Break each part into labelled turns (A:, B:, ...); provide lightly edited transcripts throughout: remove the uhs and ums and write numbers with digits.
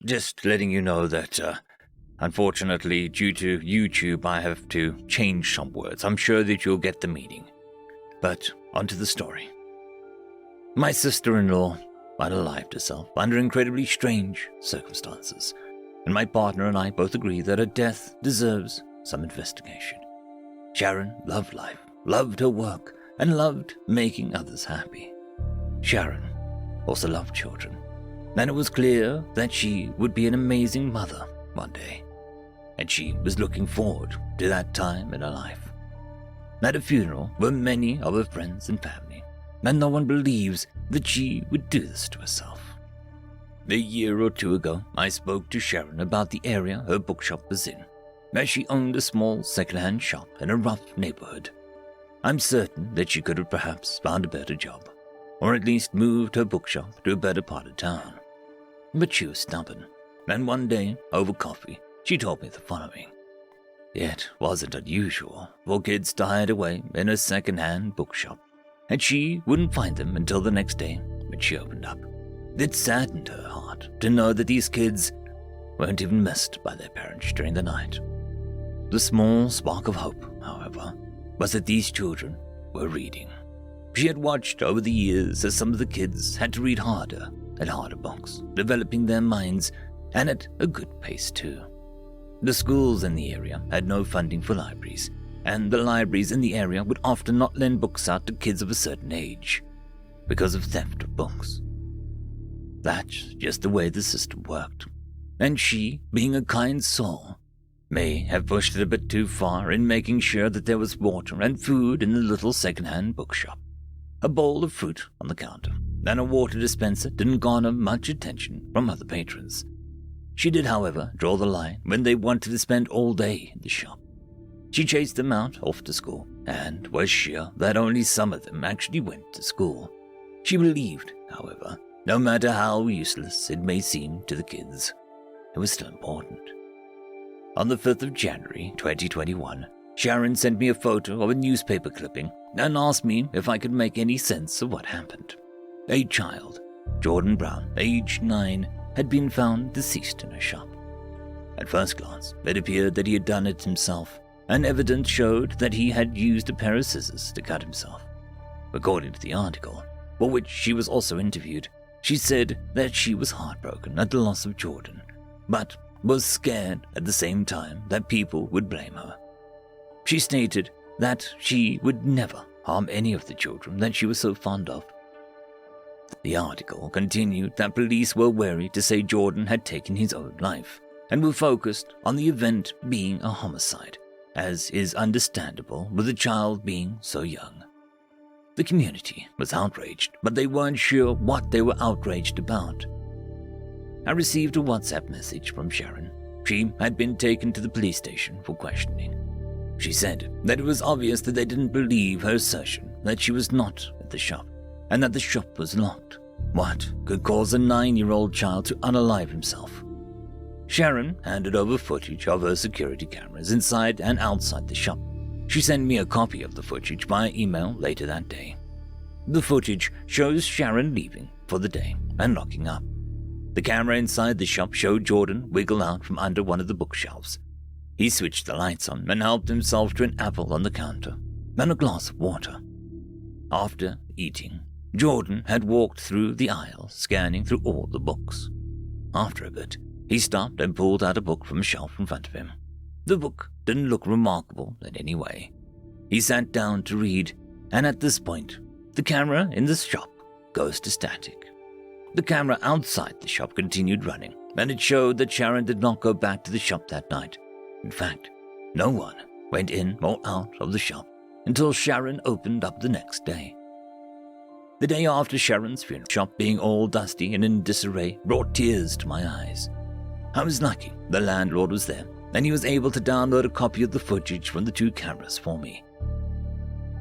A: just letting you know that, unfortunately, due to YouTube, I have to change some words. I'm sure that you'll get the meaning. But onto the story. My sister-in-law unalived herself under incredibly strange circumstances, and my partner and I both agree that her death deserves some investigation. Sharon loved life, loved her work, and loved making others happy. Sharon also loved children, and it was clear that she would be an amazing mother one day, and she was looking forward to that time in her life. At a funeral were many of her friends and family, and no one believes that she would do this to herself. A year or two ago, I spoke to Sharon about the area her bookshop was in, as she owned a small second-hand shop in a rough neighborhood. I'm certain that she could have perhaps found a better job, or at least moved her bookshop to a better part of town. But she was stubborn, and one day, over coffee, she told me the following. It wasn't unusual for kids to hide away in a second-hand bookshop, and she wouldn't find them until the next day when she opened up. It saddened her heart to know that these kids weren't even missed by their parents during the night. The small spark of hope, however, was that these children were reading. She had watched over the years as some of the kids had to read harder and harder books, developing their minds, and at a good pace too. The schools in the area had no funding for libraries, and the libraries in the area would often not lend books out to kids of a certain age because of theft of books. That's just the way the system worked, and she, being a kind soul, may have pushed it a bit too far in making sure that there was water and food in the little second-hand bookshop. A bowl of fruit on the counter and a water dispenser didn't garner much attention from other patrons. She did, however, draw the line when they wanted to spend all day in the shop. She chased them out off to school and was sure that only some of them actually went to school. She believed, however, no matter how useless it may seem to the kids, it was still important. On the 5th of January 2021, Sharon sent me a photo of a newspaper clipping and asked me if I could make any sense of what happened. A child, Jordan Brown, aged 9, had been found deceased in her shop. At first glance, it appeared that he had done it himself, and evidence showed that he had used a pair of scissors to cut himself. According to the article, for which she was also interviewed, she said that she was heartbroken at the loss of Jordan, but was scared at the same time that people would blame her. She stated that she would never harm any of the children that she was so fond of. The article continued that police were wary to say Jordan had taken his own life, and were focused on the event being a homicide, as is understandable with a child being so young. The community was outraged, but they weren't sure what they were outraged about. I received a WhatsApp message from Sharon. She had been taken to the police station for questioning. She said that it was obvious that they didn't believe her assertion that she was not at the shop, and that the shop was locked. What could cause a 9-year-old child to unalive himself? Sharon handed over footage of her security cameras inside and outside the shop. She sent me a copy of the footage via email later that day. The footage shows Sharon leaving for the day and locking up. The camera inside the shop showed Jordan wiggle out from under one of the bookshelves. He switched the lights on and helped himself to an apple on the counter and a glass of water. After eating, Jordan had walked through the aisle, scanning through all the books. After a bit, he stopped and pulled out a book from a shelf in front of him. The book didn't look remarkable in any way. He sat down to read, and at this point, the camera in the shop goes to static. The camera outside the shop continued running, and it showed that Sharon did not go back to the shop that night. In fact, no one went in or out of the shop until Sharon opened up the next day. The day after Sharon's funeral, the shop being all dusty and in disarray brought tears to my eyes. I was lucky the landlord was there, and he was able to download a copy of the footage from the 2 cameras for me.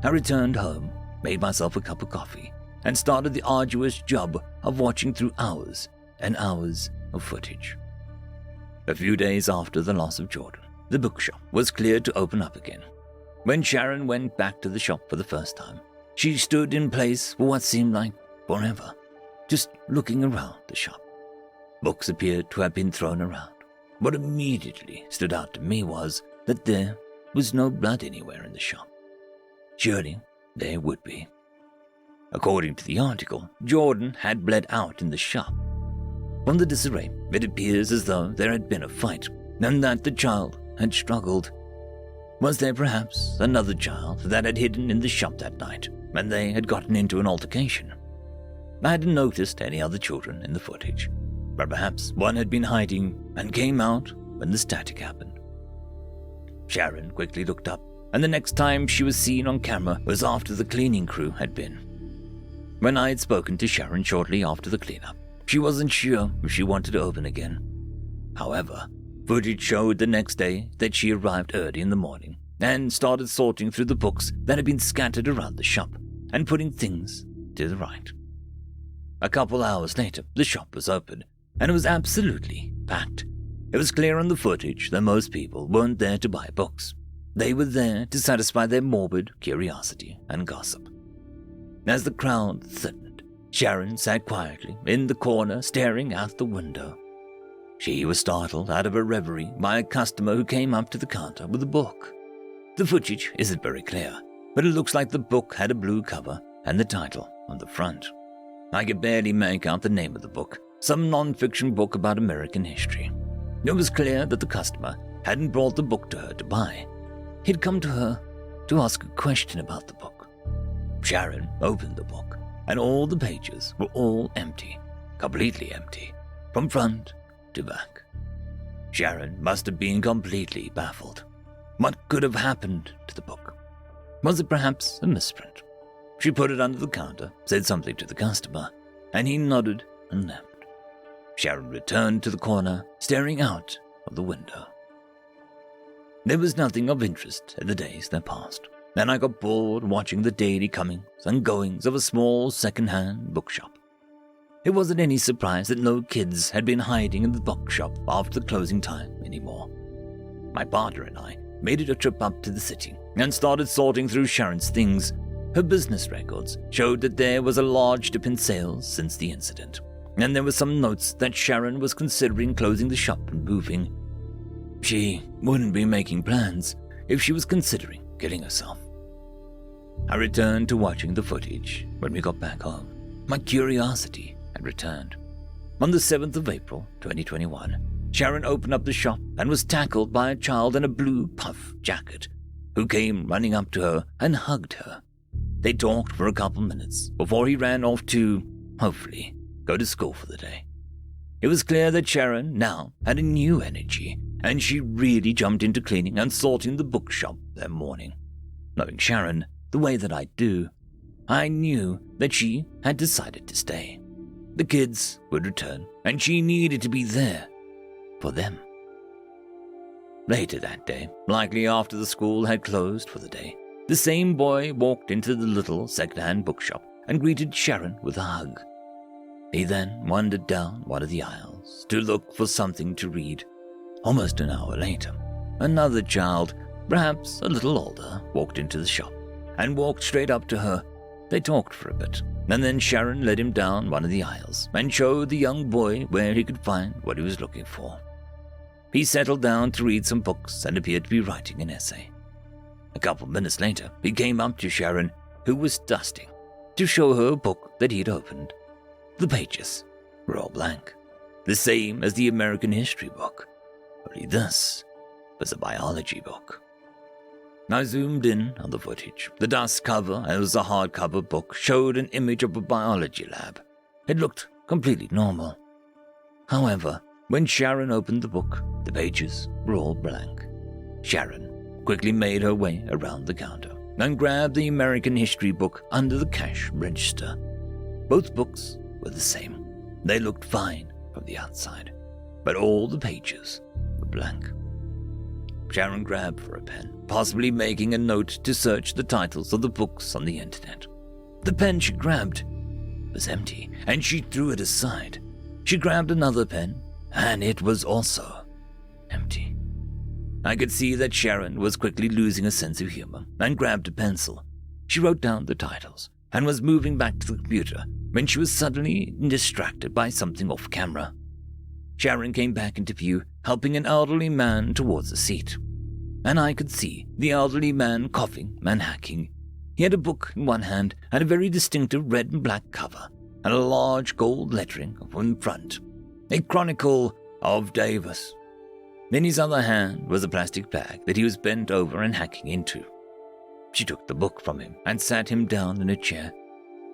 A: I returned home, made myself a cup of coffee, and started the arduous job of watching through hours and hours of footage. A few days after the loss of Jordan, the bookshop was cleared to open up again. When Sharon went back to the shop for the first time, she stood in place for what seemed like forever, just looking around the shop. Books appeared to have been thrown around. What immediately stood out to me was that there was no blood anywhere in the shop. Surely there would be. According to the article, Jordan had bled out in the shop. From the disarray, it appears as though there had been a fight, and that the child had struggled. Was there perhaps another child that had hidden in the shop that night, and they had gotten into an altercation? I hadn't noticed any other children in the footage, but perhaps one had been hiding and came out when the static happened. Sharon quickly looked up, and the next time she was seen on camera was after the cleaning crew had been. When I had spoken to Sharon shortly after the cleanup, she wasn't sure if she wanted to open again. However, footage showed the next day that she arrived early in the morning and started sorting through the books that had been scattered around the shop and putting things to the right. A couple hours later, the shop was open, and it was absolutely packed. It was clear on the footage that most people weren't there to buy books. They were there to satisfy their morbid curiosity and gossip. As the crowd thickened, Sharon sat quietly in the corner staring out the window. She was startled out of her reverie by a customer who came up to the counter with a book. The footage isn't very clear, but it looks like the book had a blue cover and the title on the front. I could barely make out the name of the book, some non-fiction book about American history. It was clear that the customer hadn't brought the book to her to buy. He'd come to her to ask a question about the book. Sharon opened the book, and all the pages were all empty, completely empty, from front to back. Sharon must have been completely baffled. What could have happened to the book? Was it perhaps a misprint? She put it under the counter, said something to the customer, and he nodded and left. Sharon returned to the corner, staring out of the window. There was nothing of interest in the days that passed, and I got bored watching the daily comings and goings of a small second-hand bookshop. It wasn't any surprise that no kids had been hiding in the bookshop after the closing time anymore. My partner and I made it a trip up to the city and started sorting through Sharon's things. Her business records showed that there was a large dip in sales since the incident, and there were some notes that Sharon was considering closing the shop and moving. She wouldn't be making plans if she was considering killing herself. I returned to watching the footage when we got back home. My curiosity had returned. On the 7th of April, 2021, Sharon opened up the shop and was tackled by a child in a blue puff jacket who came running up to her and hugged her. They talked for a couple minutes before he ran off to, hopefully, go to school for the day. It was clear that Sharon now had a new energy, and she really jumped into cleaning and sorting the bookshop that morning. Knowing Sharon the way that I do, I knew that she had decided to stay. The kids would return, and she needed to be there for them. Later that day, likely after the school had closed for the day, the same boy walked into the little second-hand bookshop and greeted Sharon with a hug. He then wandered down one of the aisles to look for something to read. Almost an hour later, another child, perhaps a little older, walked into the shop and walked straight up to her. They talked for a bit, and then Sharon led him down one of the aisles and showed the young boy where he could find what he was looking for. He settled down to read some books and appeared to be writing an essay. A couple minutes later, he came up to Sharon, who was dusting, to show her a book that he had opened. The pages were all blank, the same as the American history book, only this was a biology book. I zoomed in on the footage. The dust cover, as a hardcover book, showed an image of a biology lab. It looked completely normal. However, when Sharon opened the book, the pages were all blank. Sharon quickly made her way around the counter and grabbed the American history book under the cash register. Both books were the same. They looked fine from the outside, but all the pages were blank. Sharon grabbed for a pen, possibly making a note to search the titles of the books on the internet. The pen she grabbed was empty, and she threw it aside. She grabbed another pen, and it was also empty. I could see that Sharon was quickly losing a sense of humor and grabbed a pencil. She wrote down the titles and was moving back to the computer when she was suddenly distracted by something off camera. Sharon came back into view, helping an elderly man towards a seat. And I could see the elderly man coughing and hacking. He had a book in one hand and a very distinctive red and black cover, and a large gold lettering in front, a Chronicle of Davis. In his other hand was a plastic bag that he was bent over and hacking into. She took the book from him and sat him down in a chair.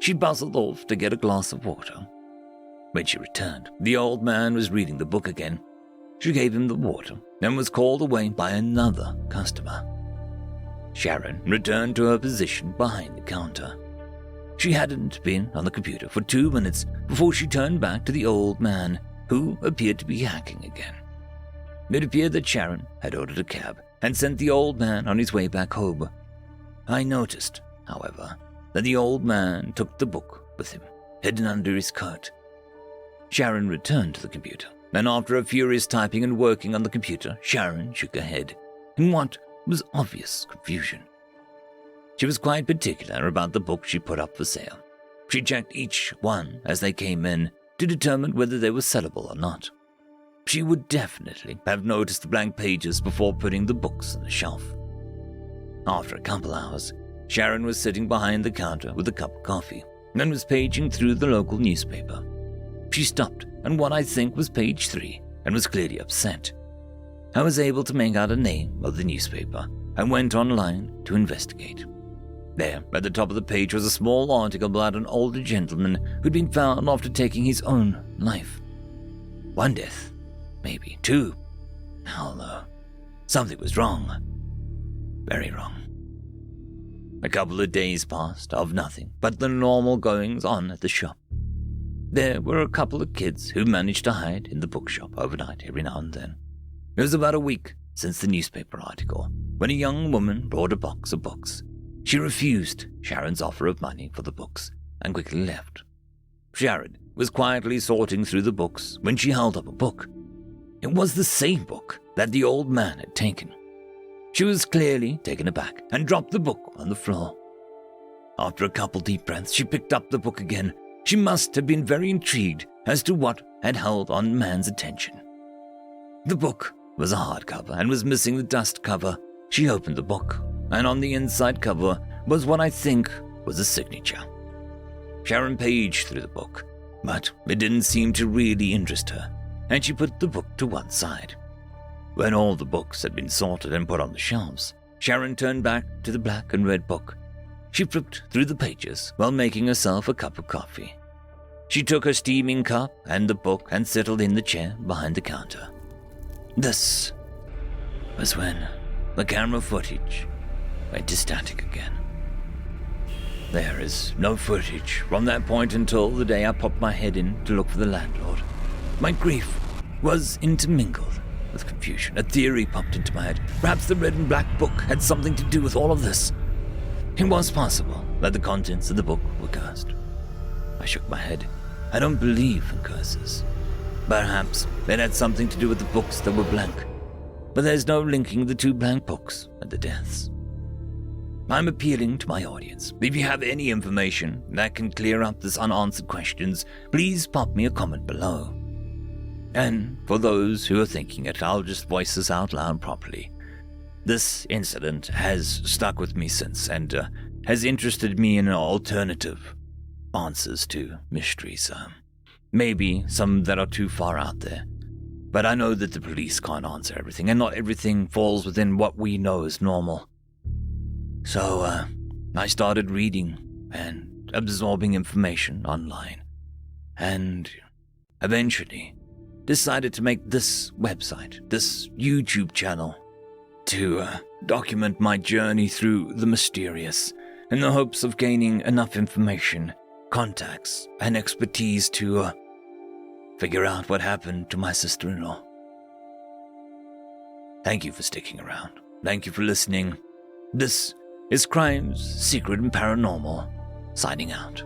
A: She bustled off to get a glass of water. When she returned, the old man was reading the book again. She gave him the water and was called away by another customer. Sharon returned to her position behind the counter. She hadn't been on the computer for 2 minutes before she turned back to the old man, who appeared to be hacking again. It appeared that Sharon had ordered a cab and sent the old man on his way back home. I noticed, however, that the old man took the book with him, hidden under his coat. Sharon returned to the computer, and after a furious typing and working on the computer, Sharon shook her head in what was obvious confusion. She was quite particular about the books she put up for sale. She checked each one as they came in to determine whether they were sellable or not. She would definitely have noticed the blank pages before putting the books on the shelf. After a couple hours, Sharon was sitting behind the counter with a cup of coffee and was paging through the local newspaper. She stopped on what I think was page 3 and was clearly upset. I was able to make out a name of the newspaper and went online to investigate. There, at the top of the page, was a small article about an older gentleman who'd been found after taking his own life. 1 death, maybe 2. Hell no. Something was wrong. Very wrong. A couple of days passed of nothing but the normal goings-on at the shop. There were a couple of kids who managed to hide in the bookshop overnight every now and then. It was about a week since the newspaper article when a young woman brought a box of books. She refused Sharon's offer of money for the books and quickly left. Sharon was quietly sorting through the books when she held up a book. It was the same book that the old man had taken. She was clearly taken aback and dropped the book on the floor. After a couple deep breaths, she picked up the book again. She must have been very intrigued as to what had held on man's attention. The book was a hardcover and was missing the dust cover. She opened the book, and on the inside cover was what I think was a signature. Sharon paged through the book, but it didn't seem to really interest her, and she put the book to one side. When all the books had been sorted and put on the shelves, Sharon turned back to the black and red book. She flipped through the pages while making herself a cup of coffee. She took her steaming cup and the book and settled in the chair behind the counter. This was when the camera footage went to static again. There is no footage from that point until the day I popped my head in to look for the landlord. My grief was intermingled with confusion. A theory popped into my head. Perhaps the red and black book had something to do with all of this. It was possible that the contents of the book were cursed. I shook my head. I don't believe in curses. Perhaps it had something to do with the books that were blank, but there's no linking the 2 blank books and the deaths. I'm appealing to my audience. If you have any information that can clear up this unanswered questions, please pop me a comment below. And for those who are thinking it, I'll just voice this out loud properly. This incident has stuck with me since and has interested me in alternative answers to mysteries. Maybe some that are too far out there. But I know that the police can't answer everything, and not everything falls within what we know is normal. So I started reading and absorbing information online, and eventually decided to make this website, this YouTube channel, to document my journey through the mysterious in the hopes of gaining enough information, contacts, and expertise to figure out what happened to my sister-in-law. Thank you for sticking around. Thank you for listening. This is Crimes, Secret, and Paranormal, signing out.